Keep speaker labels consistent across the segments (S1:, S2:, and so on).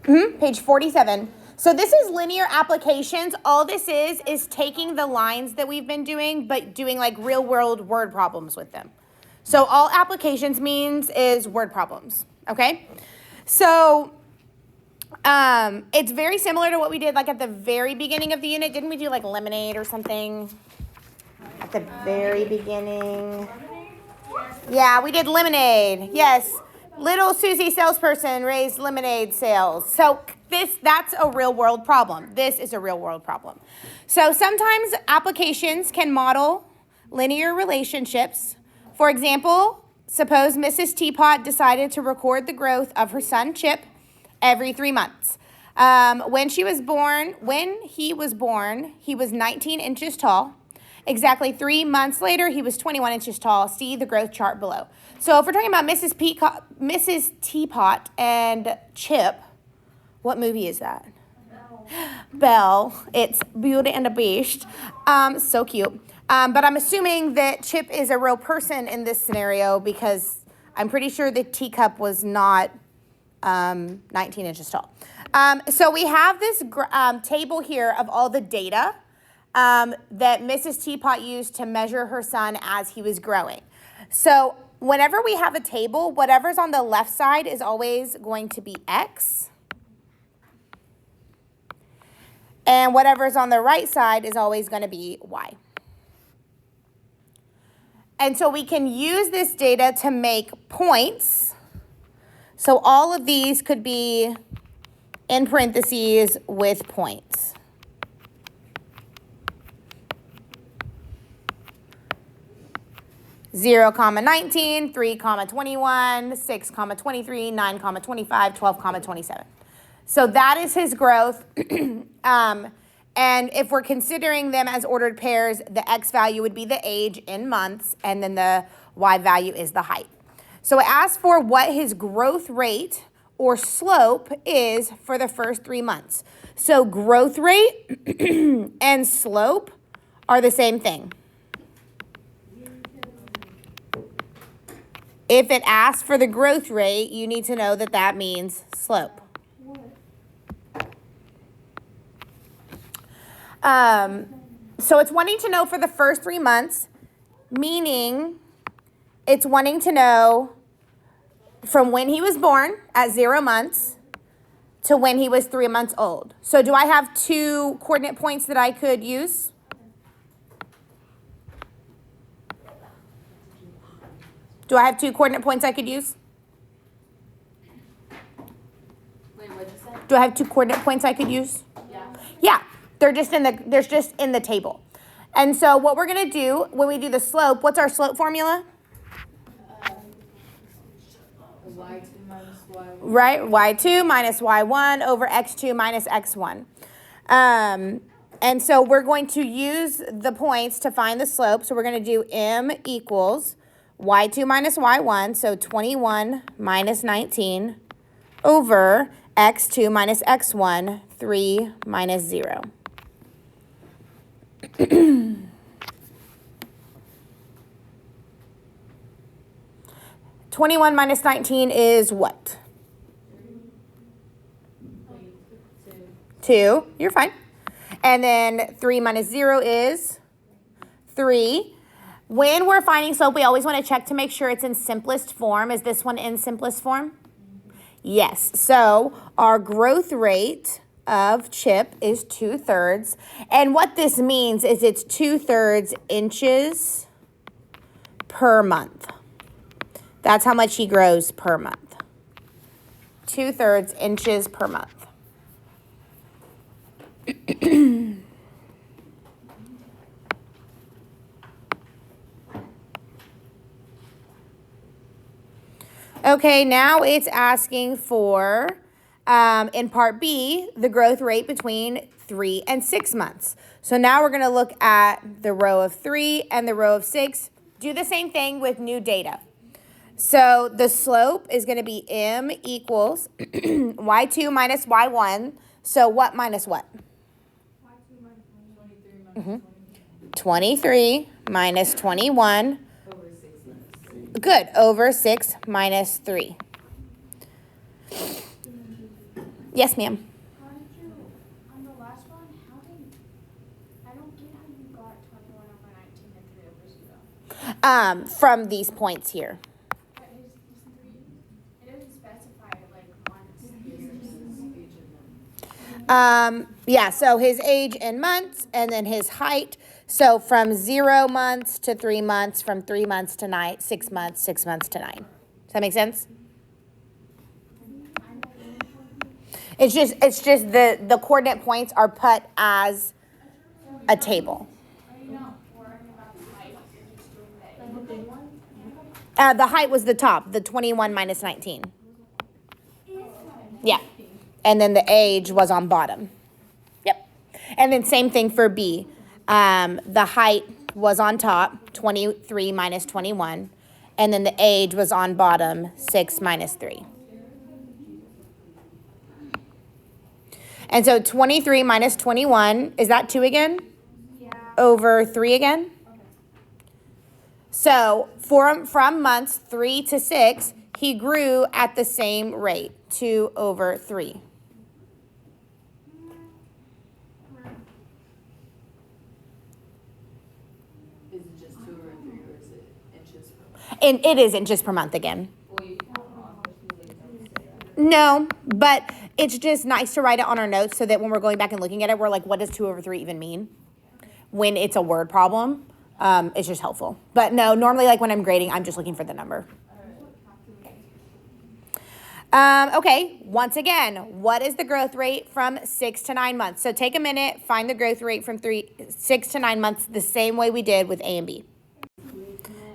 S1: Page 47. So this is linear applications. All this is taking the lines that we've been doing, but doing like real world word problems with them. So all applications means is word problems, okay? So it's very similar to what we did like at the very beginning of the unit. Didn't we do like lemonade or something at the very beginning? Yeah, we did lemonade. Yes. Little Susie salesperson raised lemonade sales. So that's a real world problem. This is a real world problem. So sometimes applications can model linear relationships. For example, suppose Mrs. Teapot decided to record the growth of her son Chip every 3 months. When he was born, he was 19 inches tall. Exactly 3 months later, he was 21 inches tall. See the growth chart below. So if we're talking about Mrs. Teapot and Chip, what movie is that? Belle. It's Beauty and the Beast. So cute. But I'm assuming that Chip is a real person in this scenario because I'm pretty sure the teacup was not 19 inches tall. So we have this table here of all the data that Mrs. Teapot used to measure her son as he was growing. So whenever we have a table, whatever's on the left side is always going to be X. And whatever's on the right side is always going to be Y. And so we can use this data to make points. So all of these could be in parentheses with points. Zero comma 19, 3 comma 21, 6 comma 23, 9 comma 25, 12 comma 27. So that is his growth. And if we're considering them as ordered pairs, the X value would be the age in months, and then the Y value is the height. So it asks for what his growth rate or slope is for the first 3 months. So growth rate and slope are the same thing. If it asks for the growth rate, you need to know that that means slope. So it's wanting to know for the first 3 months, meaning it's wanting to know from when he was born at 0 months to when he was 3 months old. So do I have 2 coordinate points that I could use? Do I have 2 coordinate points I could use?
S2: Wait, what'd you say?
S1: Do I have 2 coordinate points I could use? Yeah. They're just in the table. And so what we're going to do when we do the slope, what's our slope formula?
S2: Y2 minus Y1.
S1: Right, y2 minus y1 over x2 minus x1. And so we're going to use the points to find the slope. So we're going to do m equals y2 minus y1, so 21 minus 19 over x2 minus x1, 3 minus 0. 21 minus 19 is what? 2. You're fine. And then 3 minus 0 is 3. When we're finding slope, we always want to check to make sure it's in simplest form. Is this one in simplest form? Yes. So our growth rate of Chip is 2/3. And what this means is it's 2/3 inches per month. That's how much he grows per month. 2/3 inches per month. Okay, now it's asking for, in part B, the growth rate between 3 and 6 months. So now we're going to look at the row of 3 and the row of 6. Do the same thing with new data. So the slope is going to be m equals y2 minus y1. So what minus what? 23 minus 21. Good, over 6 minus 3. Yes, ma'am.
S3: How did you, on the last one, I don't get how you got 21 over 19 and 3 over 0.
S1: From these points here.
S3: But his 3, it doesn't specify like months, years.
S1: Yeah, so his age in months and then his height. So from 0 months to 3 months, from 3 months to 6 months, 6 months to 9. Does that make sense? It's just the coordinate points are put as a table.
S3: Are you not worrying about the height? You're just doing the big one?
S1: The height was the top, the 21 minus 19. Yeah. And then the age was on bottom. Yep. And then same thing for B. The height was on top, 23 minus 21. And then the age was on bottom, 6 minus 3. And so 23 minus 21, is that 2 again?
S3: Yeah.
S1: Over 3 again?
S3: Okay.
S1: So from months 3 to 6, he grew at the same rate, 2 over 3.
S2: Is it just 2 or 3, or is it inches per month?
S1: And it is inches per month again.
S2: Well, you count on it.
S1: No, but it's just nice to write it on our notes so that when we're going back and looking at it, we're like, what does 2 over 3 even mean? When it's a word problem, it's just helpful. But no, normally like when I'm grading, I'm just looking for the number. Okay, once again, what is the growth rate from 6 to 9 months? So take a minute, find the growth rate from 6 to 9 months the same way we did with A and B.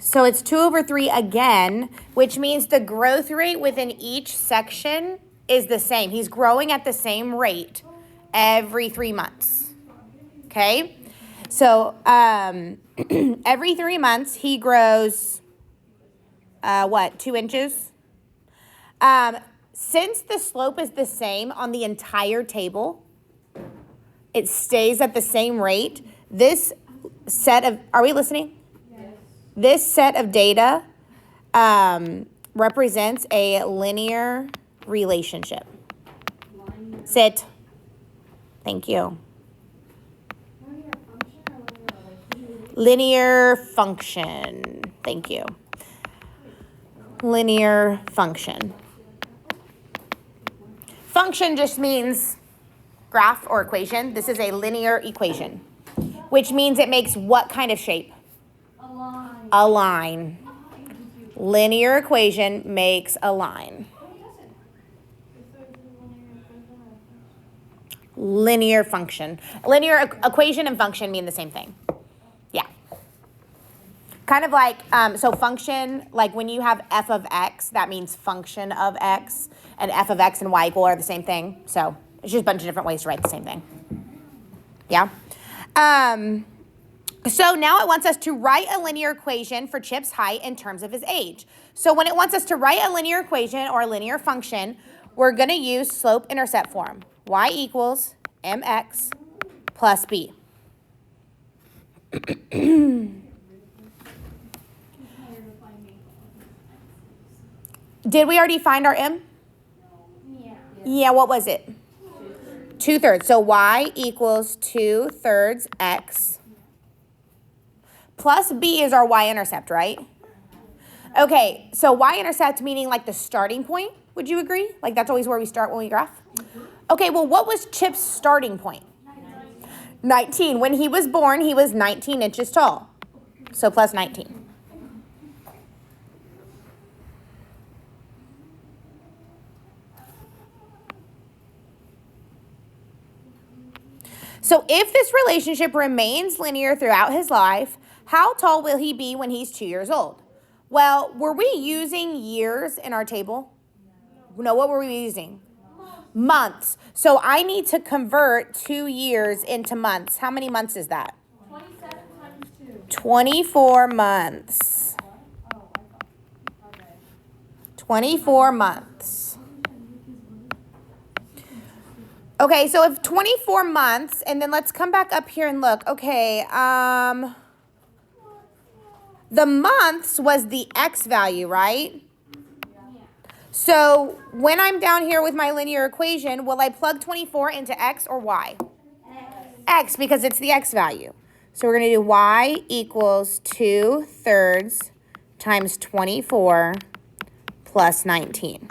S1: So it's 2 over 3 again, which means the growth rate within each section is the same. He's growing at the same rate every 3 months. Okay? So every 3 months he grows, 2 inches? Since the slope is the same on the entire table, it stays at the same rate. This set of, are we listening?
S2: Yes.
S1: This set of data represents a linear relationship. Sit. Thank you. Linear function. Thank you. Linear function. Function just means graph or equation. This is a linear equation, which means it makes what kind of shape? A line. Linear equation makes a line. Linear function. Linear equation and function mean the same thing. Yeah. Kind of like, so function, like when you have f of x, that means function of x, and f of x and y equal are the same thing. So it's just a bunch of different ways to write the same thing. Yeah. So now it wants us to write a linear equation for Chip's height in terms of his age. So when it wants us to write a linear equation or a linear function, we're going to use slope-intercept form. Y equals mx plus b. Did we already find our m? Yeah, what was it? 2/3. So y equals 2/3 x. Plus b is our y-intercept, right? Okay, so y-intercept meaning like the starting point, would you agree? Like that's always where we start when we graph? Okay, well what was Chip's starting point? 19. When he was born, he was 19 inches tall. So plus 19. So if this relationship remains linear throughout his life, how tall will he be when he's 2 years old? Well, were we using years in our table? No, what were we using? Months. So I need to convert 2 years into months. How many months is that?
S3: 27 times 2.
S1: 24 months. 24 months. Okay, so if 24 months, and then let's come back up here and look. Okay, the months was the x value, right? So when I'm down here with my linear equation, will I plug 24 into x or y? X, because it's the x value. So we're going to do y equals 2/3 times 24 plus 19.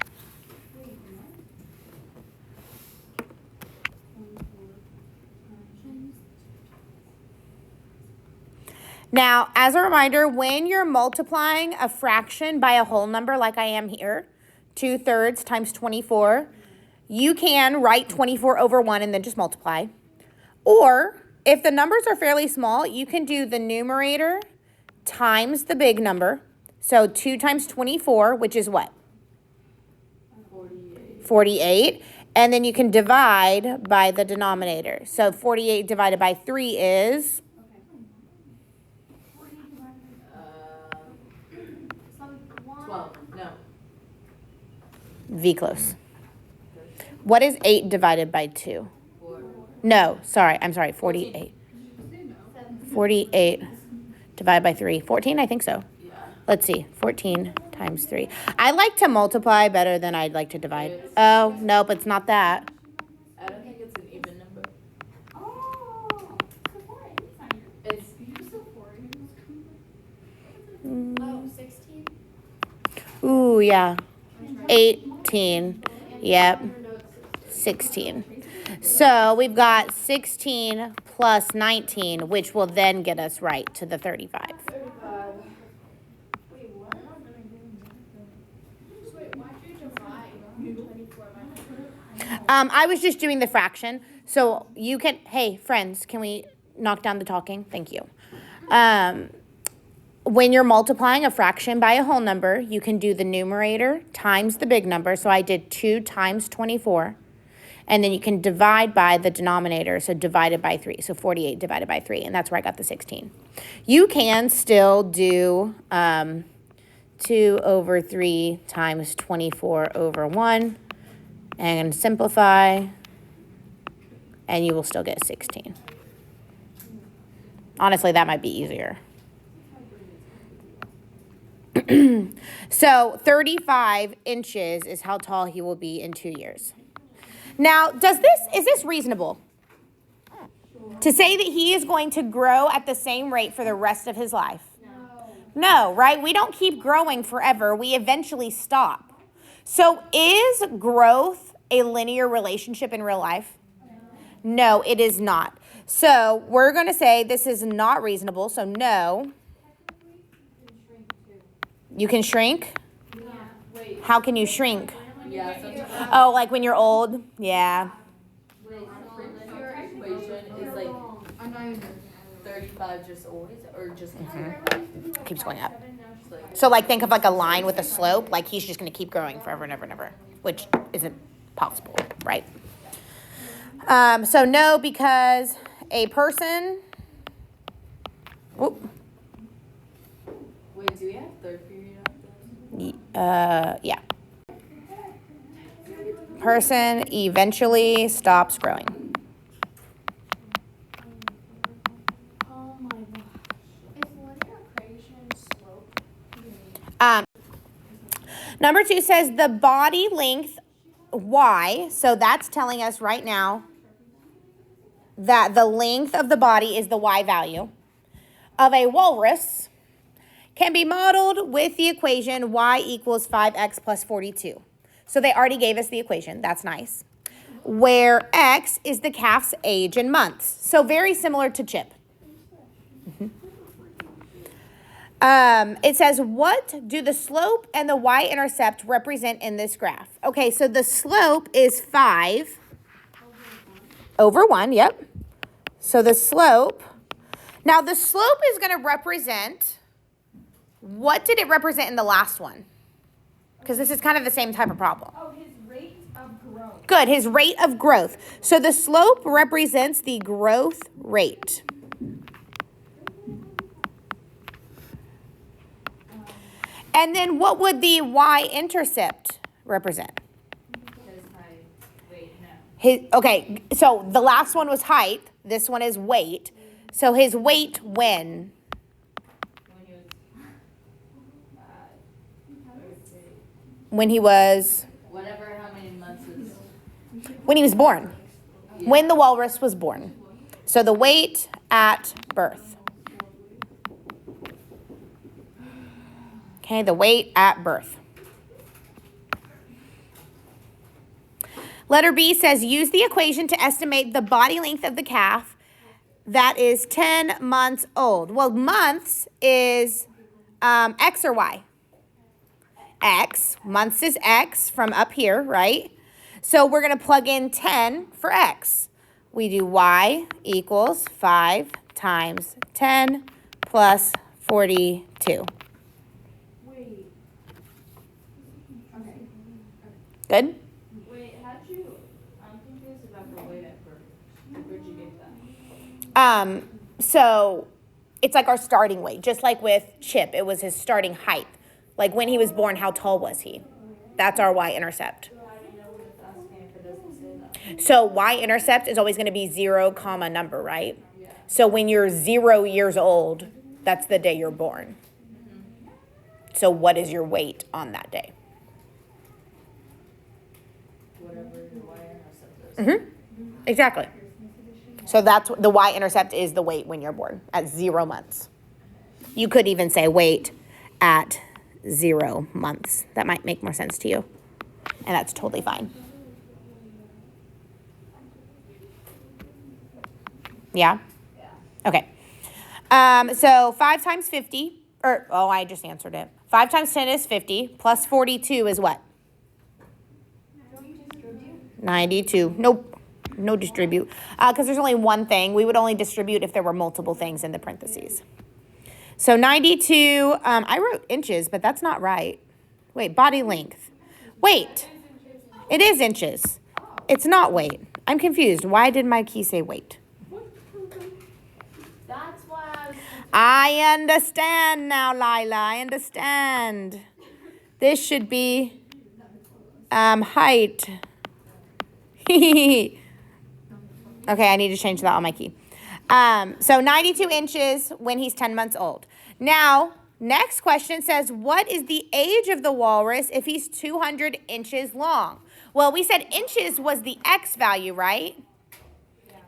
S1: Now, as a reminder, when you're multiplying a fraction by a whole number like I am here, 2/3 times 24, you can write 24 over 1 and then just multiply. Or, if the numbers are fairly small, you can do the numerator times the big number. So 2 times 24, which is what? 48. And then you can divide by the denominator. So 48 divided by 3 is?
S2: 12. No.
S1: V close. What is 8 divided by 2?
S2: 4.
S1: No, sorry. I'm sorry. 48. 48 divided by 3. 14? I think so.
S2: Yeah.
S1: Let's see. 14 times 3. I like to multiply better than I'd like to divide. Oh, nope, it's not that.
S2: I don't think it's an even number.
S3: Oh,
S2: It's
S3: oh, 16?
S1: Ooh, yeah. 18. Yep. 16. So we've got 16 plus 19, which will then get us right to the 35.
S3: Wait, what? So wait, why'd you divide 24 by 100?
S1: I was just doing the fraction. So you can, hey, friends, can we knock down the talking? Thank you. When you're multiplying a fraction by a whole number, you can do the numerator times the big number. So I did 2 times 24. And then you can divide by the denominator, so divided by 3. So 48 divided by 3, and that's where I got the 16. You can still do 2 over 3 times 24 over 1 and simplify, and you will still get 16. Honestly, that might be easier. So 35 inches is how tall he will be in 2 years. Now, is this reasonable? To say that he is going to grow at the same rate for the rest of his life? No, right? We don't keep growing forever. We eventually stop. So is growth a linear relationship in real life? No, it is not. So we're going to say this is not reasonable. So no. You can shrink?
S2: wait.
S1: How can you shrink?
S2: Yeah. Sometimes
S1: Oh, like when you're old? Yeah.
S2: your equation is like 35 just always, or just
S1: Keeps going up.
S2: like
S1: So like think of like a line with a slope, like he's just going to keep growing forever and ever and ever, which isn't possible, right? So no, because a person, whoop,
S2: Wait, do we have third period after this?
S1: yeah. Person eventually stops growing.
S3: Oh my gosh. Is linear equation slope?
S1: Number 2 says the body length y, so that's telling us right now that the length of the body is the y value of a walrus can be modeled with the equation y equals 5x plus 42. So they already gave us the equation. That's nice. Where x is the calf's age in months. So very similar to Chip. It says, what do the slope and the y-intercept represent in this graph? Okay, so the slope is 5 over 1, yep. So the slope, now the slope is going to represent, what did it represent in the last one? Because this is kind of the same type of problem.
S3: Oh, his rate of growth.
S1: Good, his rate of growth. So the slope represents the growth rate. And then what would the y-intercept represent? Okay, so the last one was height. This one is weight. So his weight when? when he was
S2: Whatever, how many months is.
S1: when he was born. When the walrus was born. So the weight at birth. Okay, the weight at birth. Letter B says use the equation to estimate the body length of the calf that is 10 months old. Well, months is X or Y? X. Months is X from up here, right? So we're going to plug in 10 for X. We do Y equals 5 times 10 plus 42.
S3: Wait. Okay.
S1: Good?
S2: Wait, I'm confused about the weight at birth. Where'd you get that?
S1: So it's like our starting weight, just like with Chip, it was his starting height. Like when he was born, how tall was he? That's our y-intercept. So y-intercept is always going to be 0, comma number, right? So when you're 0 years old, that's the day you're born. So what is your weight on that day?
S2: Whatever your y-intercept is.
S1: Exactly. So that's the y-intercept is the weight when you're born at 0 months. You could even say weight at 0 months. That might make more sense to you. And that's totally fine. Yeah?
S2: Yeah.
S1: Okay. So 5 times 50, I just answered it. 5 times 10 is 50, plus 42 is what? 92. Nope. No distribute. Because there's only one thing. We would only distribute if there were multiple things in the parentheses. So 92, I wrote inches, but that's not right. Wait, body length. Wait. It is inches. It's not weight. I'm confused. Why did my key say weight?
S3: That's why I was.
S1: I understand now, Lila. I understand. This should be height. Okay, I need to change that on my key. So 92 inches when he's 10 months old. Now, next question says, what is the age of the walrus if he's 200 inches long? Well, we said inches was the X value, right?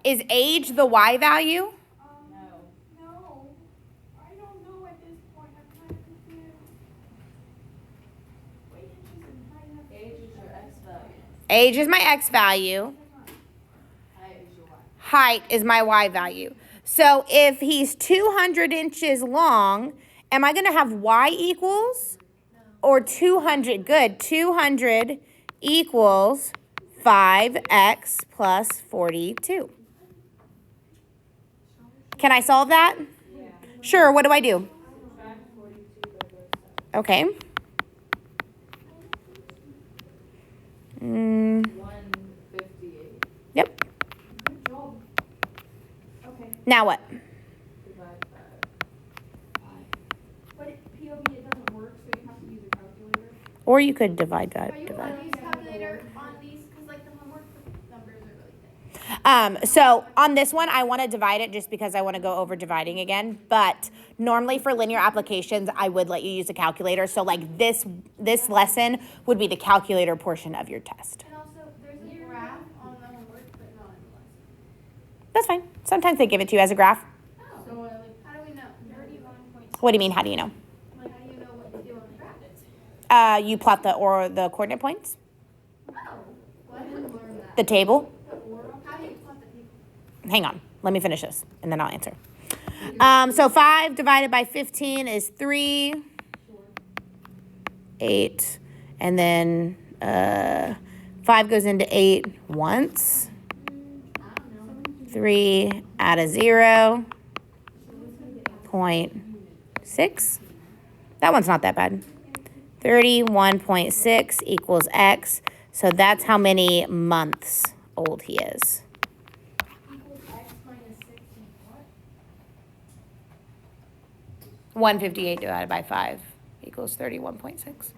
S1: Is age the Y value?
S3: No. I don't know at this point. I'm kind of confused. Wait, inches and height have.
S2: Age is your x value.
S1: Age is my X value.
S2: Height is your y.
S1: Height is my Y value. So if he's 200 inches long, am I going to have Y equals? Or 200? Good. 200 equals 5x plus 42. Can I solve that?
S2: Yeah.
S1: Sure. What do I do?
S2: Subtract 42 by both sides.
S1: Okay.
S2: 158.
S1: Yep.
S3: Good job. Okay.
S1: Now what?
S2: Divide by 5.
S3: But POV, it doesn't work, so you have to use a calculator.
S1: Or you could divide that.
S3: Are you
S1: Divide.
S3: going to use calculator on these? Because, like, the homework numbers are really thick.
S1: So on this one, I want to divide it just because I want to go over dividing again. But normally for linear applications, I would let you use a calculator. So like this lesson would be the calculator portion of your test.
S3: And also, there's a graph on the homework, but not in the lesson.
S1: That's fine. Sometimes they give it to you as a graph.
S3: Oh. So, how do we know? 31.6.
S1: What do you mean? How do you know?
S3: Like, how do you know what to do on the graph?
S1: You plot the coordinate points,
S3: Oh. Well, I didn't learn that.
S1: the table.
S3: How do you plot the table?
S1: Hang on. Let me finish this, and then I'll answer. So 5 divided by 15 is 3. 8. And then 5 goes into 8 once. 3 add a 0. 0.6. That one's not that bad. 31.6 equals X. So that's how many months old he is.
S3: Equals x minus 6 and what?
S1: 158 divided by 5 equals 31.6.